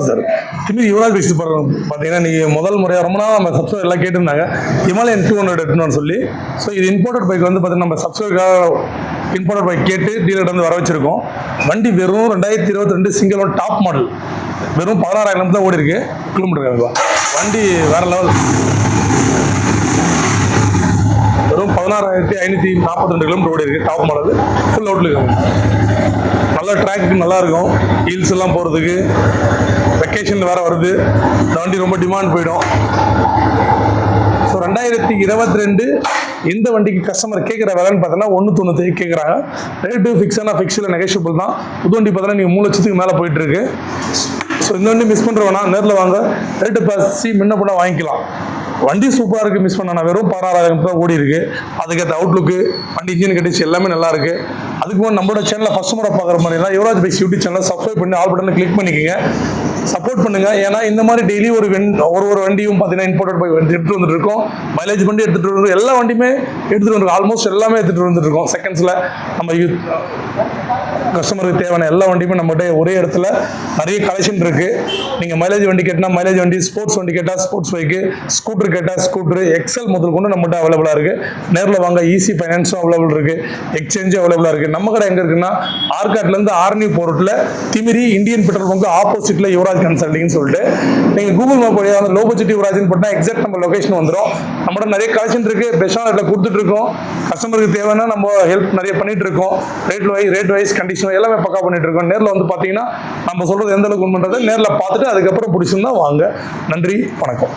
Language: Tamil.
சார் திமிரி யுவராஜ் பைக்ஸ் பார்த்தீங்கன்னா நீங்கள் முதல் முறையாக ரொம்ப நாள் நம்ம சப்ஸ்கிரைபர் எல்லாம் கேட்டிருந்தாங்க ஹிமாலயன் 200 எடுத்துன்னு சொல்லி. ஸோ இது இம்போர்ட்டட் பைக் வந்து பார்த்தீங்கன்னா நம்ம சப்ஸ்கிரைபருக்காக இம்போர்ட்டட் பைக் கேட்டு டீலர்கிட்ட வந்து வர வச்சிருக்கோம். வண்டி வெறும் 2022 சிங்கிள் ஒன் டாப் மாடல், வெறும் 16,000 கிலோமீட்டர் தான் ஓடி இருக்கு. கிலோமீட்டர் வண்டி வேற லெவல், வெறும் 16,542 கிலோமீட்டர் ஓடி இருக்கு. டாப் மாடல், ஃபுல் அவுட்லுக்கு, நல்ல ட்ராக்கு நல்லா இருக்கும். ஹில்ஸ் எல்லாம் போகிறதுக்கு, வெக்கேஷன் வேற வருது, இந்த வண்டி ரொம்ப டிமாண்ட் போயிடும். ஸோ 2022 இந்த வண்டிக்கு கஸ்டமர் கேட்குற விலைன்னு பார்த்தோன்னா 1.90 கேட்குறாங்க. ரேட்டு ஃபிக்ஸில் நெகோஷியபிள் தான். புது வண்டி பார்த்தோன்னா நீங்கள் 3 லட்சத்துக்கு மேலே போயிட்டு இருக்கு. ஸோ இந்த வண்டி மிஸ் பண்ணுறவனா நேரில் வாங்க, ரேட்டு பேசி முன்ன பண்ண வாங்கிக்கலாம். வண்டி சூப்பராக இருக்குது, மிஸ் பண்ணா. வெறும் 16,000 தான் ஓடி இருக்கு. அதுக்கேற்ற அவுட்லுக்கு, வண்டி இன்ஜின் கண்டிஷன் எல்லாமே நல்லா இருக்கு. அதுக்கு முன்னாடி நம்மளோட சேனலை ஃபர்ஸ்ட் முறை பார்க்குற மாதிரினா யுவராஜ் பைக்ஸ் யூடியூப் சேனலை சப்ஸ்கிரைப் பண்ணி ஆல் பட்டனை கிளிக் பண்ணிக்கோங்க, சப்போர்ட் பண்ணுங்க. ஏன்னா இந்த மாதிரி டெய்லி ஒரு வண்டியும் பார்த்தீங்கன்னா இம்போர்ட்டட் பைக் எடுத்துட்டு வந்துட்டு இருக்கோம். மைலேஜ் வண்டி எடுத்துட்டு வந்து எல்லா வண்டியுமே எடுத்துட்டு வந்துருக்கோம். ஆல்மோஸ்ட் எல்லாமே எடுத்துட்டு வந்துட்டு இருக்கோம். செகண்ட்ஸில் நம்ம கஸ்டமருக்கு தேவையான எல்லா வண்டியுமே நம்மகிட்ட ஒரே இடத்துல நிறைய கலெக்ஷன் இருக்கு. நீங்கள் மைலேஜ் வண்டி கேட்டால் மைலேஜ் வண்டி, ஸ்போர்ட்ஸ் வண்டி கேட்டால் ஸ்போர்ட்ஸ் பைக்கு, ஸ்கூட்டர் கேட்டால் ஸ்கூட்டர், எக்ஸல் முதல் கொண்டு நம்மகிட்ட அவைலபிளாக இருக்கு. நேரில் வாங்க, ஈஸி ஃபைனான்ஸும் அவைலபிள் இருக்கு, எக்ஸ்சேஞ்சும் அவைலபிளாக இருக்கு. நம்ம கடை எங்கே இருக்குன்னா ஆர்காட்லேருந்து ஆர்னி போர்ட்டில் திமிரி இந்தியன் பெட்ரோல் பங்க் ஆப்போசிட்டில் யுவராஜ் கன்சல்டிங்னு சொல்லிட்டு நீங்கள் கூகுள் மேப் வழியாக வந்து லோ பட்ஜெட் யுவராஜ்னு போட்டால் எக்ஸாக்ட் நம்ம லொகேஷன் வந்துடும். நம்மகிட்ட நிறைய கலெக்ஷன் இருக்கு, பெஸ்ட்டான ரேட்டில் கொடுத்துட்டு இருக்கோம். கஸ்டமருக்கு தேவைன்னா நம்ம ஹெல்ப் நிறைய பண்ணிட்டு இருக்கோம். ரேட் வைஸ் கண்டிஷன் எல்லாமே பக்கா பண்ணிட்டு இருக்கோம். நேரில் வந்து பார்த்தீங்கன்னா நம்ம சொல்றது எந்த அளவுக்கு உண்மைன்றதை நேரில் பார்த்துட்டு அதுக்கப்புறம் பிடிச்சிருந்தா வாங்க. நன்றி, வணக்கம்.